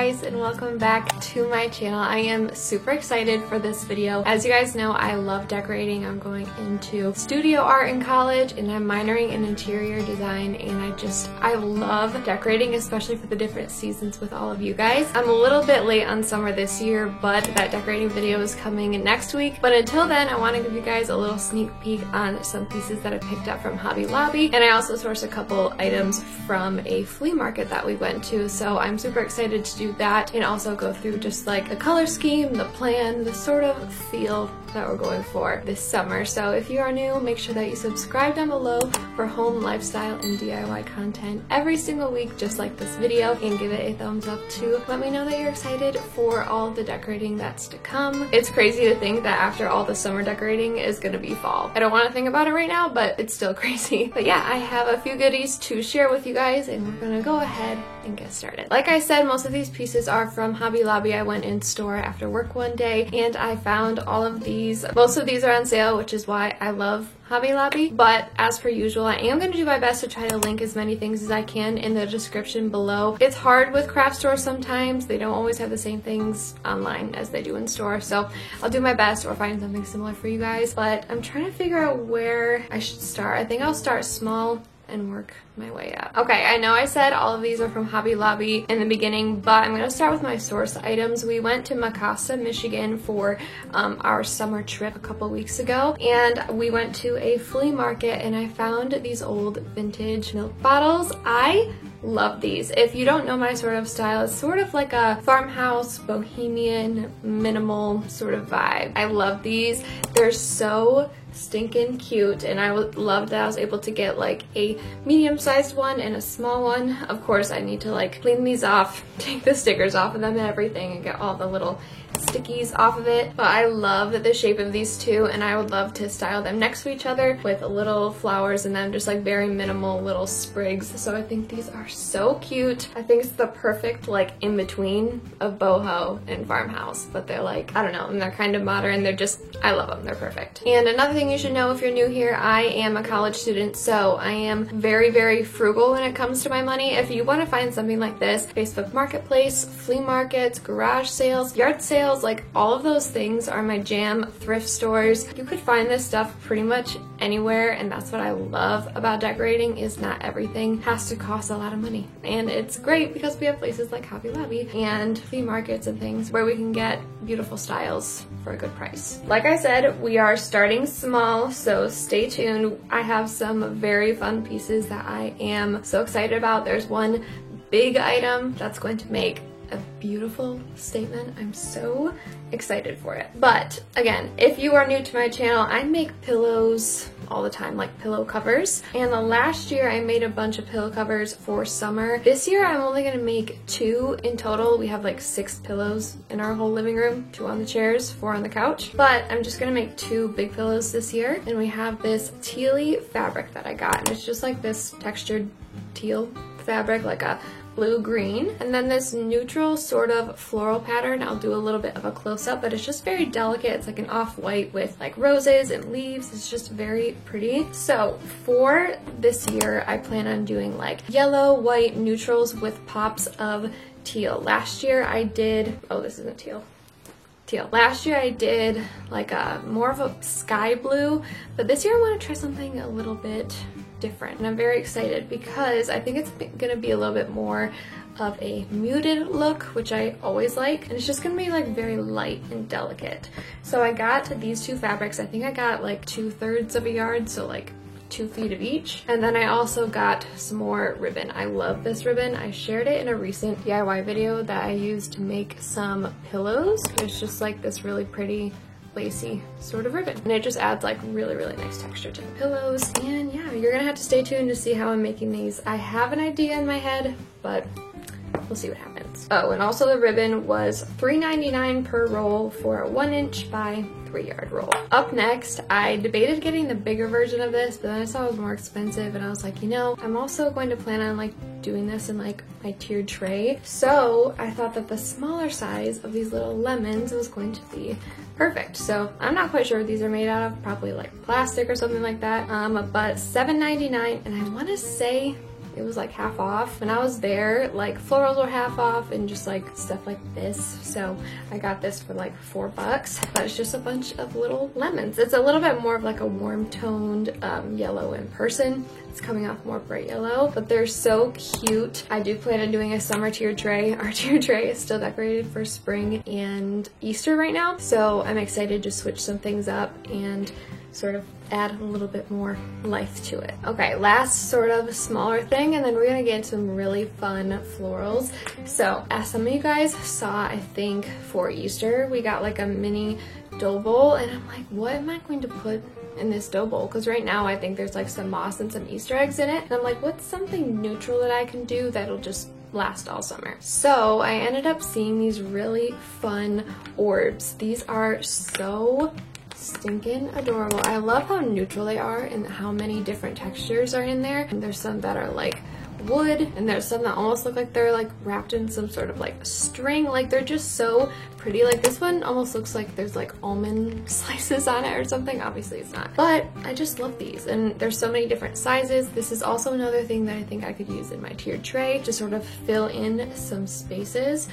guys, and welcome back to my channel. I am super excited for this video. As you guys know, I love decorating. I'm going into studio art in college and I'm minoring in interior design, and I love decorating, especially for the different seasons with all of you guys. I'm a little bit late on summer this year, but that decorating video is coming next week. But until then, I want to give you guys a little sneak peek on some pieces that I picked up from Hobby Lobby, and I also sourced a couple items from a flea market that we went to. So I'm super excited to do that and also go through just like the color scheme, the plan, the sort of feel that we're going for this summer. So if you are new, make sure that you subscribe down below for home, lifestyle, and DIY content every single week, just like this video, and give it a thumbs up to let me know that you're excited for all the decorating that's to come. It's crazy to think that after all the summer decorating is gonna be fall. I don't want to think about it right now, but it's still crazy. But yeah, I have a few goodies to share with you guys, and we're gonna go ahead and get started. Like I said, most of these pieces are from Hobby Lobby. I went in store after work one day and I found all of these. Most of these are on sale, which is why I love Hobby Lobby. But as per usual, I am going to do my best to try to link as many things as I can in the description below. It's hard with craft stores sometimes. They don't always have the same things online as they do in store. So I'll do my best or find something similar for you guys. But I'm trying to figure out where I should start. I think I'll start small and work my way up. Okay, I know I said all of these are from Hobby Lobby in the beginning, but I'm gonna start with my source items. We went to Mequosta, Michigan for our summer trip a couple weeks ago, and we went to a flea market and I found these old vintage milk bottles. I love these. If you don't know my sort of style, it's sort of like a farmhouse, bohemian, minimal sort of vibe. I love these. They're so stinking cute, and I love that I was able to get like a medium-sized one and a small one. Of course, I need to like clean these off, take the stickers off of them and everything, and get all the little stickies off of it. But I love the shape of these two, and I would love to style them next to each other with little flowers and then just like very minimal little sprigs. So I think these are so cute. I think it's the perfect like in between of boho and farmhouse, but they're like, I don't know, and they're kind of modern. They're just, I love them. They're perfect. And another thing you should know if you're new here, I am a college student, so I am very, very frugal when it comes to my money. If you want to find something like this, Facebook Marketplace, flea markets, garage sales, yard sales, like all of those things are my jam. Thrift stores, you could find this stuff pretty much anywhere, and that's what I love about decorating, is not everything has to cost a lot of money. And it's great because we have places like Hobby Lobby and flea markets and things where we can get beautiful styles for a good price. Like I said, we are starting small, so stay tuned. I have some very fun pieces that I am so excited about. There's one big item that's going to make a beautiful statement. I'm so excited for it. But again, if you are new to my channel, I make pillows all the time, like pillow covers. And last year I made a bunch of pillow covers for summer. This year I'm only gonna make 2 in total. We have like 6 pillows in our whole living room, 2 on the chairs, 4 on the couch. But I'm just gonna make 2 big pillows this year. And we have this tealy fabric that I got, and it's just like this textured teal fabric, like a blue-green, and then this neutral sort of floral pattern. I'll do a little bit of a close-up, but it's just very delicate. It's like an off-white with like roses and leaves. It's just very pretty. So for this year, I plan on doing like yellow, white, neutrals with pops of teal. Last year I did, oh, this isn't teal. Last year I did like a more of a sky blue, but this year I want to try something a little bit different, and I'm very excited because I think it's gonna be a little bit more of a muted look, which I always like, and it's just gonna be like very light and delicate. So I got these 2 fabrics. I think I got like 2/3 of a yard, so like 2 feet of each. And then I also got some more ribbon. I love this ribbon. I shared it in a recent DIY video that I used to make some pillows. It's just like this really pretty lacy sort of ribbon, and it just adds like really, really nice texture to the pillows. And yeah, you're gonna have to stay tuned to see how I'm making these. I have an idea in my head, but we'll see what happens. Oh, and also the ribbon was $3.99 per roll for a 1-inch by 3-yard roll. Up next, I debated getting the bigger version of this, but then I saw it was more expensive, and I was like, you know, I'm also going to plan on like doing this in like my tiered tray. So I thought that the smaller size of these little lemons was going to be perfect. So I'm not quite sure what these are made out of, probably like plastic or something like that. But $7.99, and I want to say it was like half off. When I was there, like florals were half off and just like stuff like this. So I got this for like $4, but it's just a bunch of little lemons. It's a little bit more of like a warm toned yellow in person. It's coming off more bright yellow, but they're so cute. I do plan on doing a summer tiered tray. Our tiered tray is still decorated for spring and Easter right now, so I'm excited to switch some things up and sort of add a little bit more life to it. Okay, last sort of smaller thing, and then we're gonna get into some really fun florals. So as some of you guys saw, I think for Easter, we got like a mini dough bowl, and I'm like, what am I going to put in this dough bowl? Because right now I think there's like some moss and some Easter eggs in it, and I'm like, what's something neutral that I can do that'll just last all summer? So I ended up seeing these really fun orbs. These are so stinking adorable. I love how neutral they are and how many different textures are in there. And there's some that are like wood, and there's some that almost look like they're like wrapped in some sort of like string. Like they're just so pretty. Like this one almost looks like there's like almond slices on it or something. Obviously it's not, but I just love these, and there's so many different sizes. This is also another thing that I think I could use in my tiered tray to sort of fill in some spaces,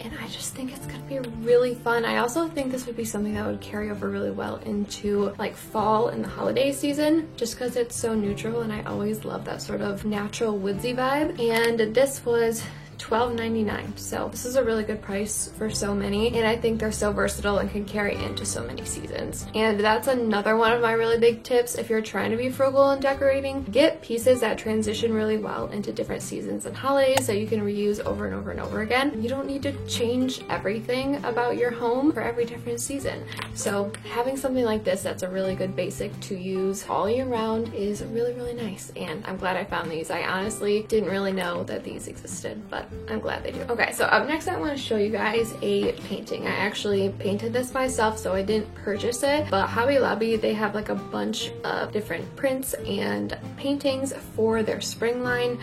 and I just think it's gonna be really fun. I also think this would be something that would carry over really well into like fall and the holiday season, just because it's so neutral, and I always love that sort of natural woodsy vibe. And this was $12.99, so this is a really good price for so many, and I think they're so versatile and can carry into so many seasons. And that's another one of my really big tips. If you're trying to be frugal in decorating, get pieces that transition really well into different seasons and holidays that you can reuse over and over and over again. You don't need to change everything about your home for every different season. So having something like this that's a really good basic to use all year round is really, really nice, and I'm glad I found these. I honestly didn't really know that these existed, but I'm glad they do. Okay, so up next I want to show you guys a painting. I actually painted this myself, so I didn't purchase it, but Hobby Lobby, they have like a bunch of different prints and paintings for their spring line.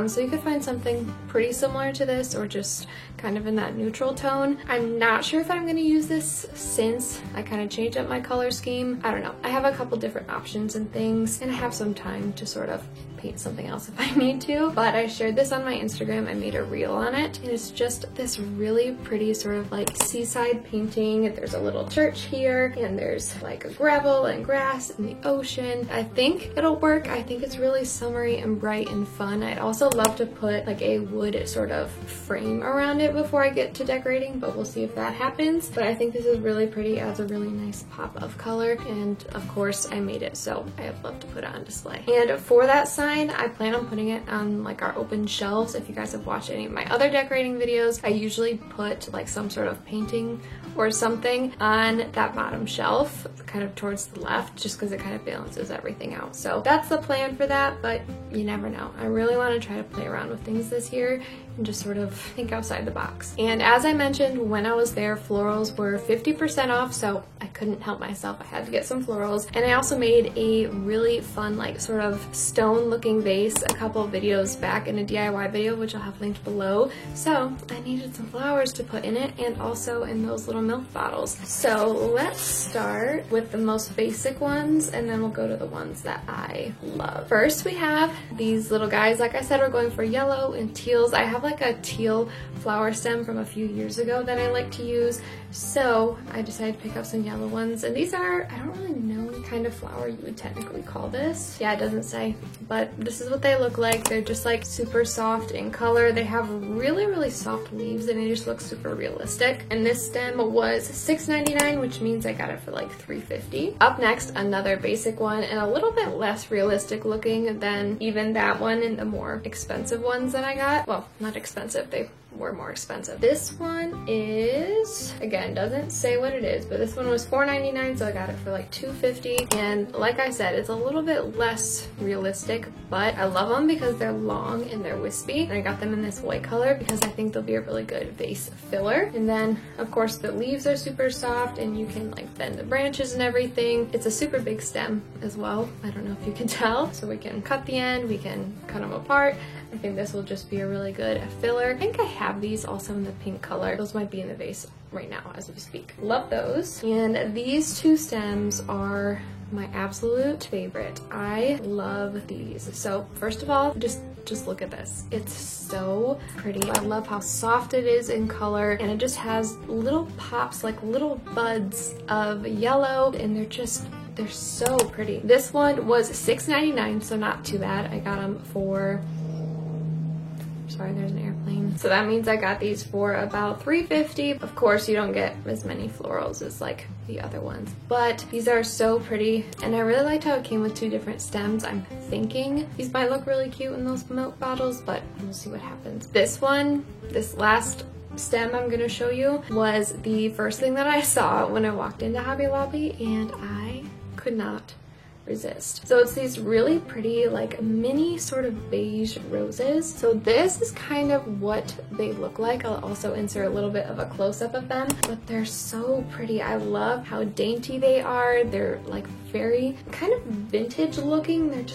So you could find something pretty similar to this, or just kind of in that neutral tone. I'm not sure if I'm going to use this since I kind of changed up my color scheme. I don't know. I have a couple different options and things, and I have some time to sort of paint something else if I need to, but I shared this on my Instagram. I made a reel on it, and it's just this really pretty sort of like seaside painting. There's a little church here, and there's like a gravel and grass and the ocean. I think it'll work. I think it's really summery and bright and fun. I'd also love to put like a wood sort of frame around it before I get to decorating, but we'll see if that happens. But I think this is really pretty, adds a really nice pop of color, and of course I made it, so I'd love to put it on display. And for that sign, I plan on putting it on like our open shelves. If you guys have watched any of my other decorating videos, I usually put like some sort of painting or something on that bottom shelf, kind of towards the left, just because it kind of balances everything out. So that's the plan for that, but you never know. I really want to try to play around with things this year and just sort of think outside the box. And as I mentioned, when I was there, florals were 50% off, so I couldn't help myself. I had to get some florals. And I also made a really fun, like sort of stone looking vase a couple of videos back in a DIY video, which I'll have linked below. So I needed some flowers to put in it, and also in those little milk bottles. So let's start with the most basic ones, and then we'll go to the ones that I love. First, we have these little guys. Like I said, we're going for yellow and teals. I have like a teal flower stem from a few years ago that I like to use, so I decided to pick up some yellow ones. And these are, I don't really know what kind of flower you would technically call this. Yeah, it doesn't say, but this is what they look like. They're just like super soft in color. They have really, really soft leaves, and they just look super realistic. And this stem was $6.99, which means I got it for like $3.50. Up next, another basic one, and a little bit less realistic looking than even that one and the more expensive ones that I got. Well, not expensive, they were more expensive. This one is, again, doesn't say what it is, but this one was $4.99, so I got it for like $2.50. And like I said, it's a little bit less realistic, but I love them because they're long and they're wispy. And I got them in this white color because I think they'll be a really good vase filler. And then of course the leaves are super soft, and you can like bend the branches and everything. It's a super big stem as well. I don't know if you can tell. So we can cut the end, we can cut them apart. I think this will just be a really good filler. I think I have these also in the pink color. Those might be in the vase right now as we speak. Love those. And these two stems are my absolute favorite. I love these. So first of all, just look at this. It's so pretty. I love how soft it is in color, and it just has little pops, like little buds of yellow, and they're so pretty. This one was $6.99, so not too bad. I got them for, sorry, there's an airplane. So that means I got these for about $3.50. Of course, you don't get as many florals as like the other ones, but these are so pretty, and I really liked how it came with 2 different stems. I'm thinking these might look really cute in those milk bottles, but we'll see what happens. This one, this last stem I'm gonna show you, was the first thing that I saw when I walked into Hobby Lobby, and I could not resist. So it's these really pretty like mini sort of beige roses. So this is kind of what they look like. I'll also insert a little bit of a close-up of them, but they're so pretty. I love how dainty they are. They're like very kind of vintage looking.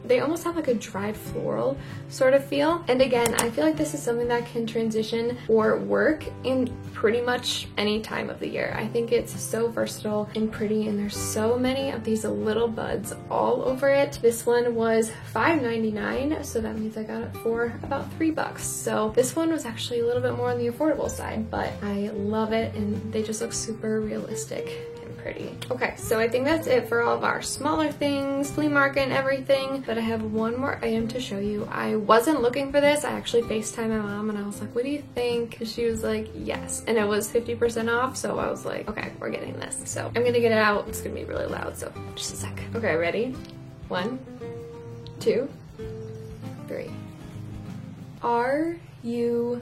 They almost have like a dried floral sort of feel. And again, I feel like this is something that can transition or work in pretty much any time of the year. I think it's so versatile and pretty, and there's so many of these little buds all over it. This one was $5.99, so that means I got it for about $3. So this one was actually a little bit more on the affordable side, but I love it, and they just look super realistic. Pretty. Okay, so I think that's it for all of our smaller things, flea market and everything, but I have one more item to show you. I wasn't looking for this. I actually FaceTimed my mom and I was like, what do you think? And she was like, yes. And it was 50% off, so I was like, okay, we're getting this. So I'm gonna get it out. It's gonna be really loud, so just a sec. Okay, ready? 1, 2, 3. Are you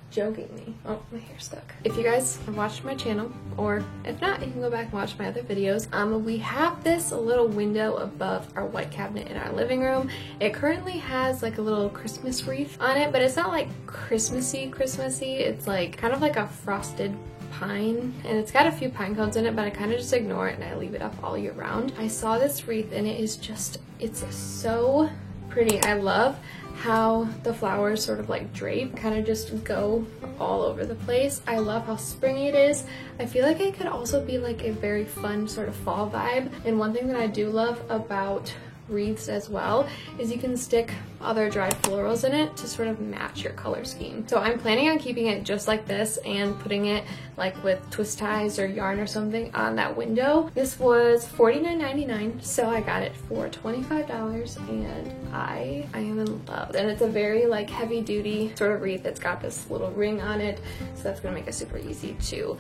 joking me? Oh, my hair's stuck. If you guys have watched my channel, or if not, you can go back and watch my other videos. We have this little window above our white cabinet in our living room. It currently has like a little Christmas wreath on it, but it's not like Christmassy. It's like kind of like a frosted pine, and it's got a few pine cones in it, but I kind of just ignore it and I leave it up all year round. I saw this wreath and it is just, it's so pretty. I love how the flowers sort of like drape, kind of just go all over the place. I love how springy it is. I feel like it could also be like a very fun sort of fall vibe. And one thing that I do love about wreaths as well is you can stick other dried florals in it to sort of match your color scheme. So I'm planning on keeping it just like this and putting it like with twist ties or yarn or something on that window. This was $49.99, so I got it for $25, and I am in love. And it's a very like heavy duty sort of wreath. It's got this little ring on it, so that's gonna make it super easy to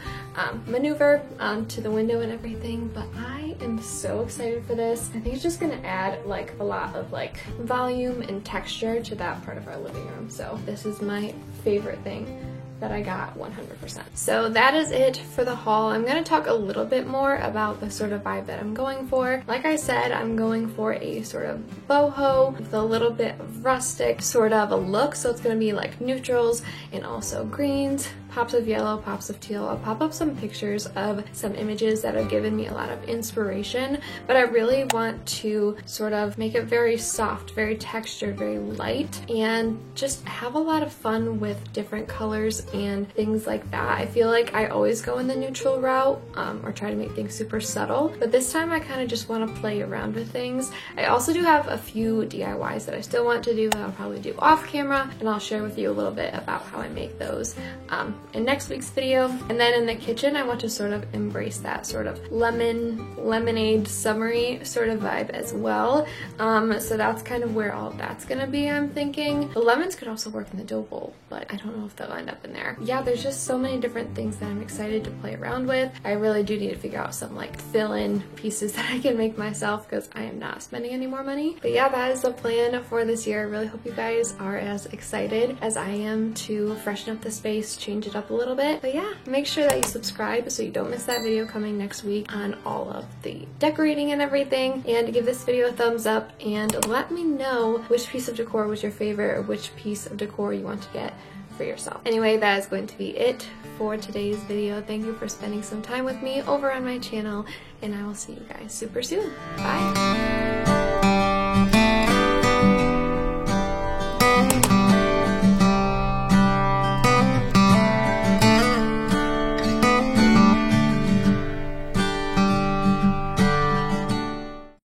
maneuver onto the window and everything. But I am so excited for this. I think it's just gonna add like a lot of like volume and texture to that part of our living room. So this is my favorite thing that I got 100%. So that is it for the haul. I'm going to talk a little bit more about the sort of vibe that I'm going for. Like I said, I'm going for a sort of boho with a little bit of rustic sort of a look. So it's going to be like neutrals and also greens, pops of yellow, pops of teal. I'll pop up some pictures of some images that have given me a lot of inspiration, but I really want to sort of make it very soft, very textured, very light, and just have a lot of fun with different colors and things like that. I feel like I always go in the neutral route or try to make things super subtle, but this time I kind of just want to play around with things. I also do have a few DIYs that I still want to do that I'll probably do off camera, and I'll share with you a little bit about how I make those in next week's video. And then in the kitchen, I want to sort of embrace that sort of lemonade summery sort of vibe as well. So that's kind of where all of that's gonna be, I'm thinking. The lemons could also work in the dough bowl, but I don't know if they'll end up in there. Yeah, there's just so many different things that I'm excited to play around with. I really do need to figure out some like fill-in pieces that I can make myself, because I am not spending any more money. But yeah, that is the plan for this year. I really hope you guys are as excited as I am to freshen up the space, change it up a little bit. But yeah, make sure that you subscribe so you don't miss that video coming next week on all of the decorating and everything, and give this video a thumbs up and let me know which piece of decor was your favorite or which piece of decor you want to get for yourself. Anyway, that is going to be it for today's video. Thank you for spending some time with me over on my channel, and I will see you guys super soon. Bye!